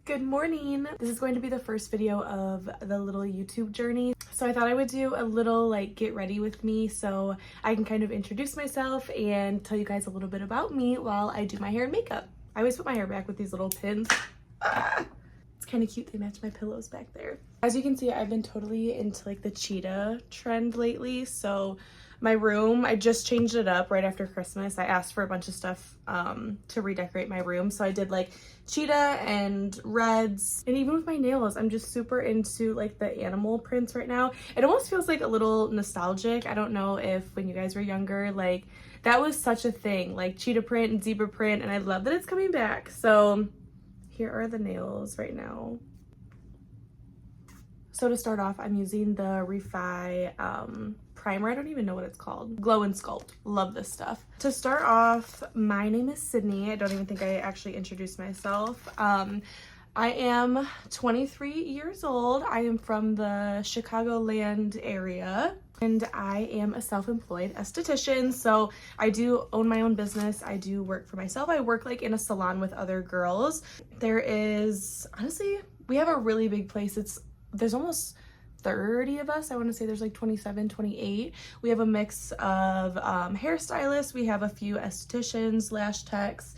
Good morning. This is going to be the first video of the little YouTube journey. So I thought I would do a little like get ready with me so I can kind of introduce myself and tell you guys a little bit about me while I do my hair and makeup. I always put my hair back with these little pins. It's kind of cute. They match my pillows back there. As you can see, I've been totally into like the cheetah trend lately. So my room, I just changed it up right after Christmas. I asked for a bunch of stuff to redecorate my room. So I did like cheetah and reds, and even with my nails, I'm just super into like the animal prints right now. It almost feels like a little nostalgic. I don't know if when you guys were younger, like that was such a thing, like cheetah print and zebra print, and I love that it's coming back. So here are the nails right now. So to start off, I'm using the Refi primer. I don't even know what it's called. Glow and Sculpt. Love this stuff. To start off, my name is Sydney. I don't even think I actually introduced myself. I am 23 years old. I am from the Chicagoland area, and I am a self-employed esthetician. So I do own my own business. I do work for myself. I work like in a salon with other girls. There is, honestly, we have a really big place. There's almost 30 of us. I want to say there's like 27, 28. We have a mix of hairstylists. We have a few estheticians, lash techs,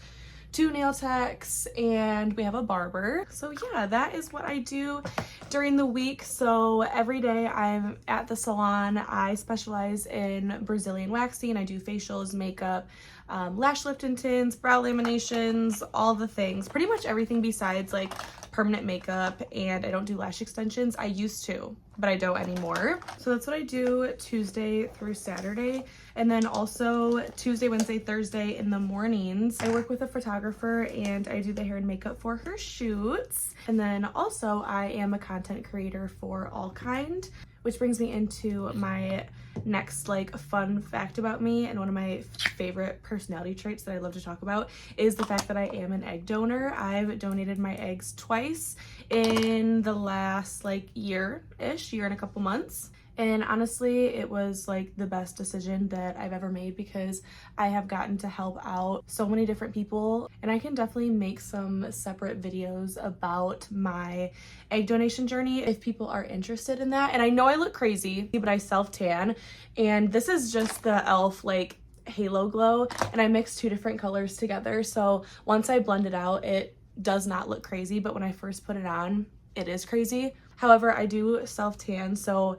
2 nail techs, and we have a barber. So yeah, that is what I do during the week. So every day I'm at the salon. I specialize in Brazilian waxing. I do facials, makeup, lash lift and tints, brow laminations, all the things. Pretty much everything besides like permanent makeup, and I don't do lash extensions. I used to, but I don't anymore. So that's what I do Tuesday through Saturday. And then also Tuesday, Wednesday, Thursday in the mornings, I work with a photographer and I do the hair and makeup for her shoots. And then also I am a content creator for Allkind, which brings me into my next like fun fact about me, and one of my favorite personality traits that I love to talk about is the fact that I am an egg donor. I've donated my eggs twice in the last like year and a couple months. And honestly, it was like the best decision that I've ever made because I have gotten to help out so many different people, and I can definitely make some separate videos about my egg donation journey if people are interested in that. And I know I look crazy, but I self-tan, and this is just the e.l.f. like Halo Glow, and I mixed 2 different colors together. So once I blend it out, it does not look crazy, but when I first put it on, it is crazy. However, I do self-tan, so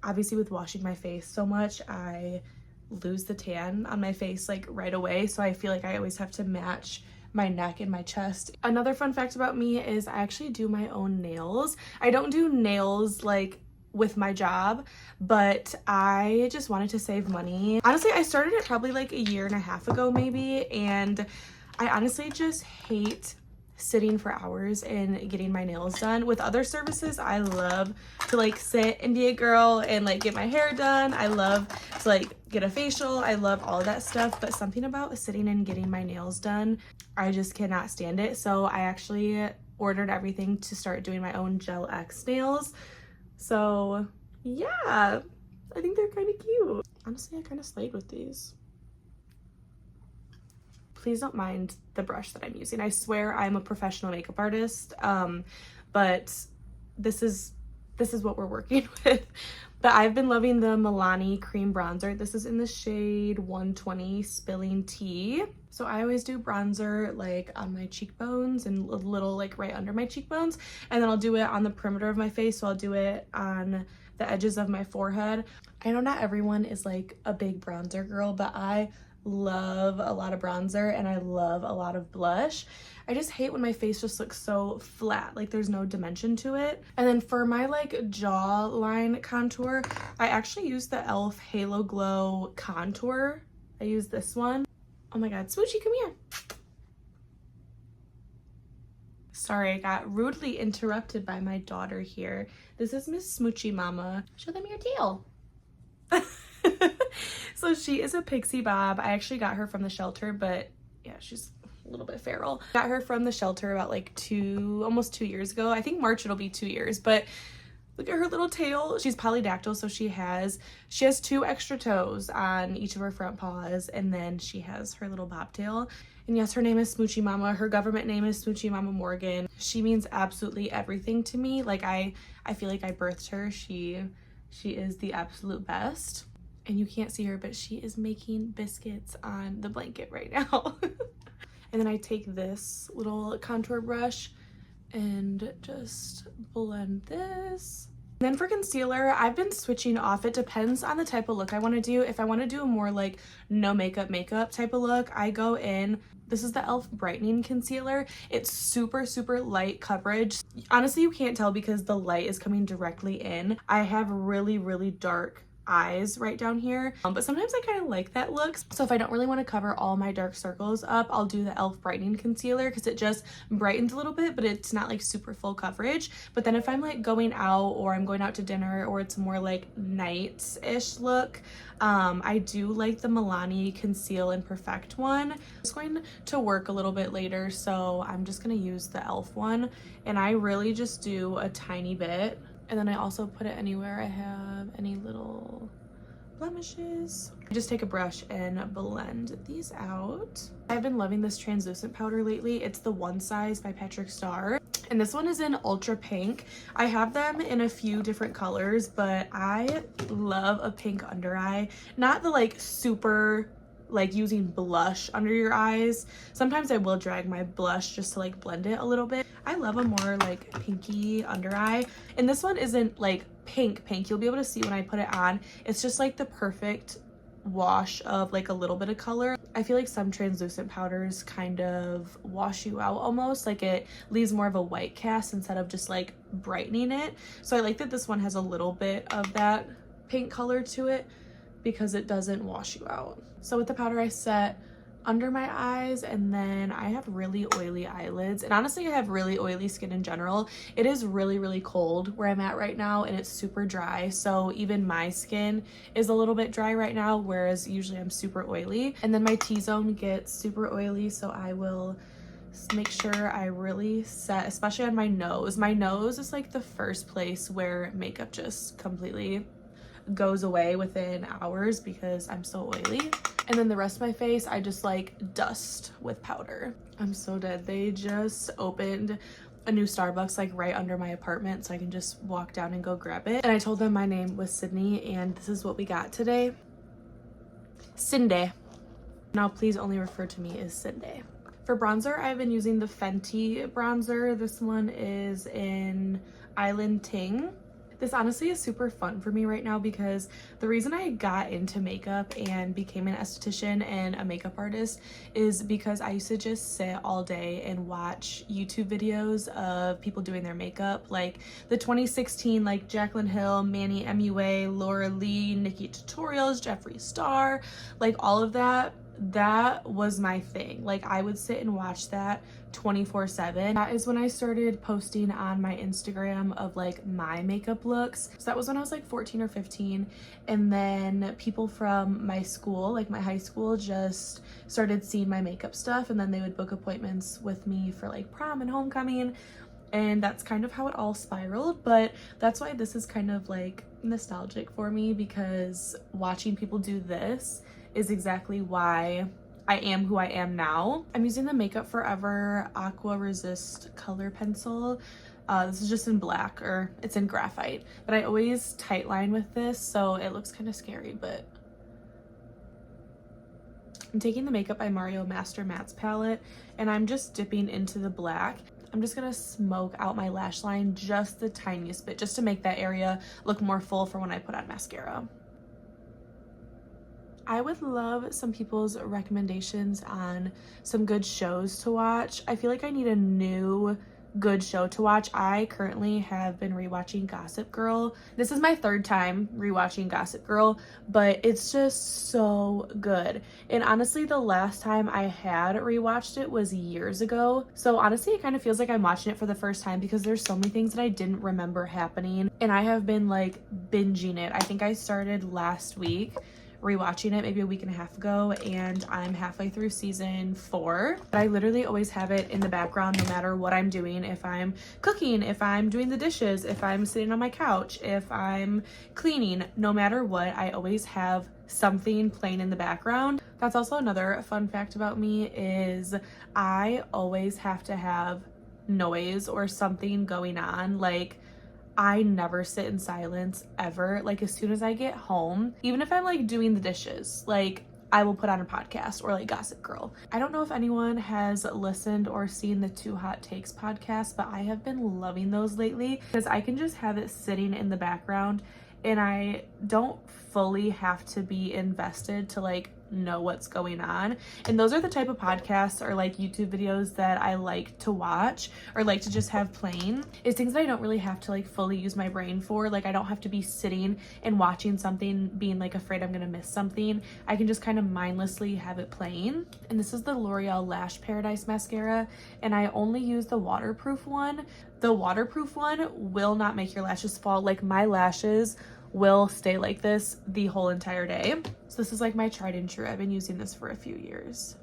obviously with washing my face so much, I lose the tan on my face like right away. So I feel like I always have to match my neck and my chest. Another fun fact about me is I actually do my own nails. I don't do nails like with my job, but I just wanted to save money. Honestly, I started it probably like a year and a half ago maybe, and I honestly just hate sitting for hours and getting my nails done. With other services, I love to like sit and be a girl and like get my hair done. I love to like get a facial. I love all of that stuff, but something about sitting and getting my nails done, I just cannot stand it. So I actually ordered everything to start doing my own Gel X nails. So yeah, I think they're kind of cute. Honestly, I kind of slayed with these. Please don't mind the brush that I'm using. I swear I'm a professional makeup artist, but this is what we're working with. But I've been loving the Milani cream bronzer. This is in the shade 120 Spilling Tea. So I always do bronzer like on my cheekbones and a little like right under my cheekbones, and then I'll do it on the perimeter of my face. So I'll do it on the edges of my forehead. I know not everyone is like a big bronzer girl, but I love a lot of bronzer and I love a lot of blush. I just hate when my face just looks so flat, like there's no dimension to it. And then for my like jawline contour, I actually use the e.l.f. Halo Glow contour. I use this one. Oh my god, Smoochie, come here. Sorry, I got rudely interrupted by my daughter here. This is Miss Smoochie Mama. Show them your tail. So she is a pixie bob. I actually got her from the shelter, but yeah, she's a little bit feral. Got her from the shelter about like almost 2 years ago. I think March it'll be 2 years, but look at her little tail. She's polydactyl, so she has 2 extra toes on each of her front paws, and then she has her little bobtail. And yes, her name is Smoochie Mama. Her government name is Smoochie Mama Morgan. She means absolutely everything to me. Like I feel like I birthed her. She is the absolute best. And you can't see her, but she is making biscuits on the blanket right now. And then I take this little contour brush and just blend this. Then for concealer, I've been switching off. It depends on the type of look I want to do. If I want to do a more like no makeup type of look, I go in. This is the e.l.f. brightening concealer. It's super light coverage. Honestly, you can't tell because the light is coming directly in. I have really dark eyes right down here, but sometimes I kind of like that look. So if I don't really want to cover all my dark circles up, I'll do the e.l.f. brightening concealer because it just brightens a little bit, but it's not like super full coverage. But then if I'm like going out or I'm going out to dinner or it's more like night-ish look, I do like the Milani Conceal and Perfect one. It's going to work a little bit later, so I'm just going to use the e.l.f. one, and I really just do a tiny bit. And then I also put it anywhere I have any little blemishes. I just take a brush and blend these out. I've been loving this translucent powder lately. It's the One Size by Patrick Starr. And this one is in Ultra Pink. I have them in a few different colors, but I love a pink under eye. Not the like super like using blush under your eyes. Sometimes I will drag my blush just to like blend it a little bit. I love a more like pinky under eye, and this one isn't like pink. You'll be able to see when I put it on. It's just like the perfect wash of like a little bit of color. I feel like some translucent powders kind of wash you out almost, like it leaves more of a white cast instead of just like brightening it. So I like that this one has a little bit of that pink color to it because it doesn't wash you out. So with the powder, I set under my eyes, and then I have really oily eyelids, and honestly I have really oily skin in general. It is really cold where I'm at right now, and it's super dry, so even my skin is a little bit dry right now, whereas usually I'm super oily. And then my T-zone gets super oily, so I will make sure I really set, especially on my nose. My nose is like the first place where makeup just completely goes away within hours because I'm so oily. And then the rest of my face, I just like dust with powder. I'm so dead. They just opened a new Starbucks like right under my apartment, so I can just walk down and go grab it. And I told them my name was Sydney, and this is what we got today. Cindy. Now please only refer to me as Cindy. For bronzer, I've been using the Fenty bronzer. This one is in Island Ting. This honestly is super fun for me right now because the reason I got into makeup and became an esthetician and a makeup artist is because I used to just sit all day and watch YouTube videos of people doing their makeup, like the 2016 like Jaclyn Hill, Manny MUA, Laura Lee, Nikki Tutorials, Jeffree Star, like all of that. That was my thing. Like I would sit and watch that 24/7. That is when I started posting on my Instagram of like my makeup looks. So that was when I was like 14 or 15. And then people from my school, like my high school, just started seeing my makeup stuff, and then they would book appointments with me for like prom and homecoming. And that's kind of how it all spiraled. But that's why this is kind of like nostalgic for me, because watching people do this is exactly why I am who I am now. I'm using the Makeup Forever Aqua Resist color pencil. This is just in black, or it's in graphite, but I always tight line with this, so it looks kind of scary. But I'm taking the Makeup by Mario Master Mattes palette, and I'm just dipping into the black. I'm just gonna smoke out my lash line just the tiniest bit, just to make that area look more full for when I put on mascara. I would love some people's recommendations on some good shows to watch. I feel like I need a new good show to watch. I currently have been rewatching Gossip Girl. This is my third time rewatching Gossip Girl, but it's just so good. And honestly, the last time I had rewatched it was years ago. So honestly, it kind of feels like I'm watching it for the first time because there's so many things that I didn't remember happening. And I have been like binging it. I think I started last week rewatching it, maybe a week and a half ago, and I'm halfway through season 4. But I literally always have it in the background no matter what I'm doing. If I'm cooking, if I'm doing the dishes, if I'm sitting on my couch, if I'm cleaning, no matter what, I always have something playing in the background. That's also another fun fact about me is I always have to have noise or something going on. Like, I never sit in silence ever. Like, as soon as I get home, even if I'm like doing the dishes, like I will put on a podcast or like Gossip Girl. I don't know if anyone has listened or seen the Two Hot Takes podcast, but I have been loving those lately because I can just have it sitting in the background and I don't fully have to be invested to like know what's going on. And those are the type of podcasts or like YouTube videos that I like to watch or like to just have playing. It's things that I don't really have to like fully use my brain for. Like, I don't have to be sitting and watching something being like afraid I'm gonna miss something. I can just kind of mindlessly have it playing. And this is the L'Oreal Lash Paradise mascara, and I only use the waterproof one. The waterproof one will not make your lashes fall. Like, my lashes will stay like this the whole entire day. So this is like my tried and true. I've been using this for a few years.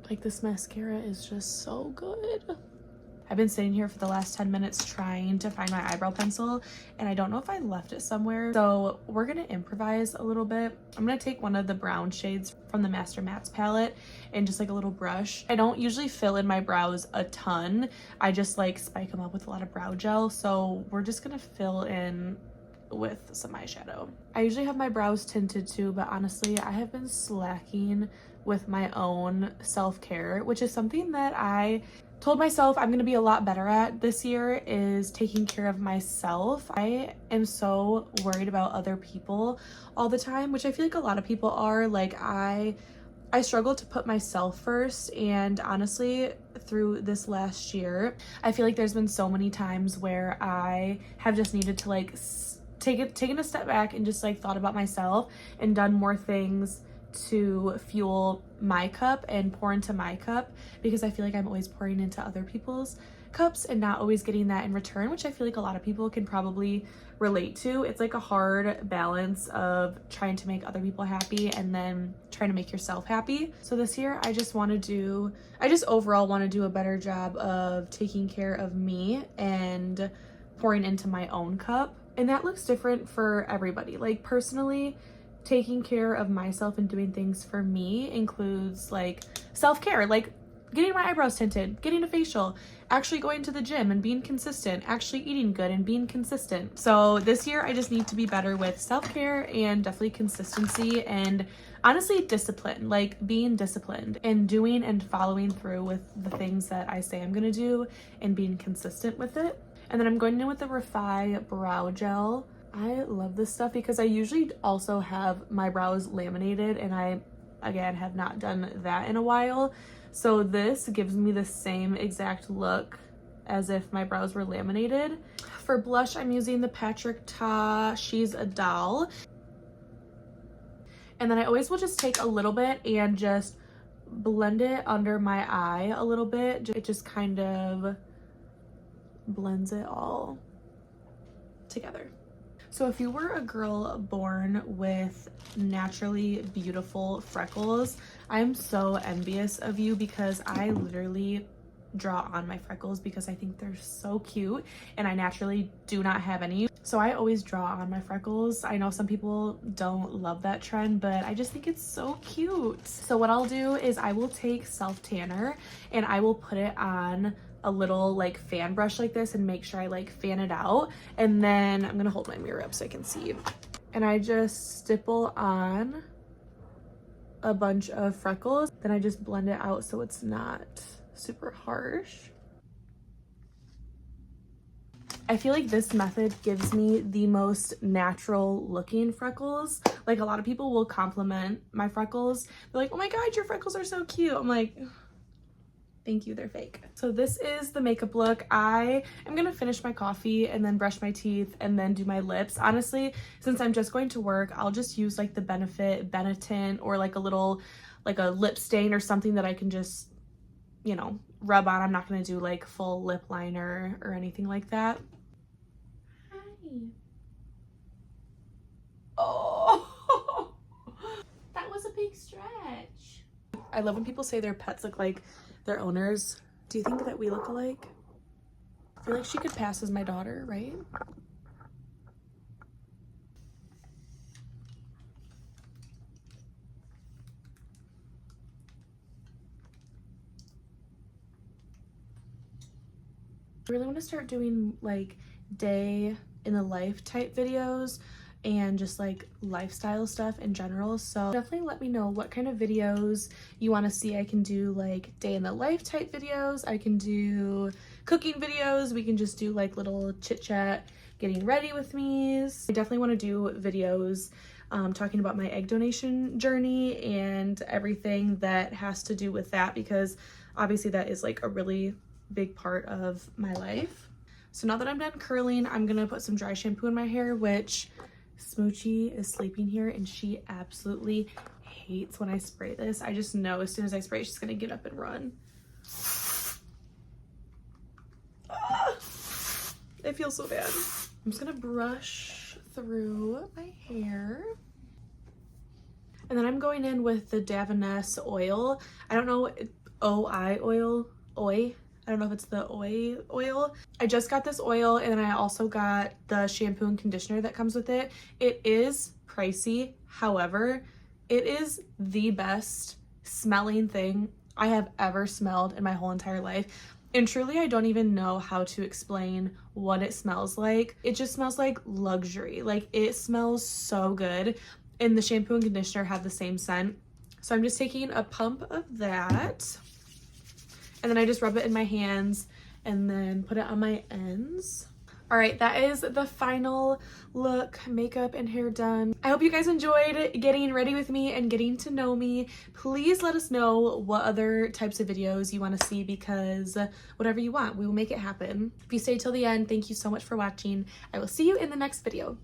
Like, this mascara is just so good. I've been sitting here for the last 10 minutes trying to find my eyebrow pencil, and I don't know if I left it somewhere. So we're gonna improvise a little bit. I'm gonna take one of the brown shades from the Master Mattes palette and just like a little brush. I don't usually fill in my brows a ton. I just like spike them up with a lot of brow gel. So we're just gonna fill in with some eyeshadow. I usually have my brows tinted too, but honestly, I have been slacking with my own self-care, which is something that I told myself I'm gonna be a lot better at this year, is taking care of myself. I am so worried about other people all the time, which I feel like a lot of people are. Like, I struggle to put myself first, and honestly, through this last year, I feel like there's been so many times where I have just needed to like taken a step back and just like thought about myself and done more things to fuel my cup and pour into my cup, because I feel like I'm always pouring into other people's cups and not always getting that in return, which I feel like a lot of people can probably relate to. It's like a hard balance of trying to make other people happy and then trying to make yourself happy. So this year I just overall want to do a better job of taking care of me and pouring into my own cup. And that looks different for everybody. Like, personally, taking care of myself and doing things for me includes like self-care, like getting my eyebrows tinted, getting a facial, actually going to the gym and being consistent, actually eating good and being consistent. So this year I just need to be better with self-care and definitely consistency and honestly discipline, like being disciplined and doing and following through with the things that I say I'm gonna do and being consistent with it. And then I'm going in with the Refi Brow Gel. I love this stuff because I usually also have my brows laminated, and I, again, have not done that in a while. So this gives me the same exact look as if my brows were laminated. For blush, I'm using the Patrick Ta She's a Doll. And then I always will just take a little bit and just blend it under my eye a little bit. It just kind of blends it all together. So if you were a girl born with naturally beautiful freckles, I'm so envious of you, because I literally draw on my freckles because I think they're so cute and I naturally do not have any. So I always draw on my freckles. I know some people don't love that trend, but I just think it's so cute. So what I'll do is I will take self tanner and I will put it on a little like fan brush like this and make sure I like fan it out. And then I'm gonna hold my mirror up so I can see. And I just stipple on a bunch of freckles. Then I just blend it out so it's not super harsh. I feel like this method gives me the most natural looking freckles. Like, a lot of people will compliment my freckles. They're like, oh my God, your freckles are so cute. I'm like, thank you, they're fake. So this is the makeup look. I am gonna finish my coffee and then brush my teeth and then do my lips. Honestly, since I'm just going to work, I'll just use like the Benefit Benetint or like a little, like a lip stain or something that I can just, you know, rub on. I'm not gonna do like full lip liner or anything like that. Hi. Oh, that was a big stretch. I love when people say their pets look like their owners. Do you think that we look alike? I feel like she could pass as my daughter, right? I really want to start doing like day in the life type videos and just like lifestyle stuff in general. So definitely let me know what kind of videos you want to see. I can do like day in the life type videos. I can do cooking videos. We can just do like little chit chat, getting ready with me's. I definitely want to do videos talking about my egg donation journey and everything that has to do with that, because obviously that is like a really big part of my life. So now that I'm done curling, I'm gonna put some dry shampoo in my hair, which Smoochie is sleeping here and she absolutely hates when I spray this. I just know as soon as I spray, she's gonna get up and run. Ah, it feels so bad. I'm just gonna brush through my hair. And then I'm going in with the Davines oil. I don't know, OI oil, OI. I don't know if it's the OI oil. I just got this oil and then I also got the shampoo and conditioner that comes with it. It is pricey. However, it is the best smelling thing I have ever smelled in my whole entire life. And truly, I don't even know how to explain what it smells like. It just smells like luxury. Like, it smells so good. And the shampoo and conditioner have the same scent. So I'm just taking a pump of that. And then I just rub it in my hands and then put it on my ends. All right, that is the final look, makeup and hair done. I hope you guys enjoyed getting ready with me and getting to know me. Please let us know what other types of videos you want to see, because whatever you want, we will make it happen. If you stayed till the end, thank you so much for watching. I will see you in the next video.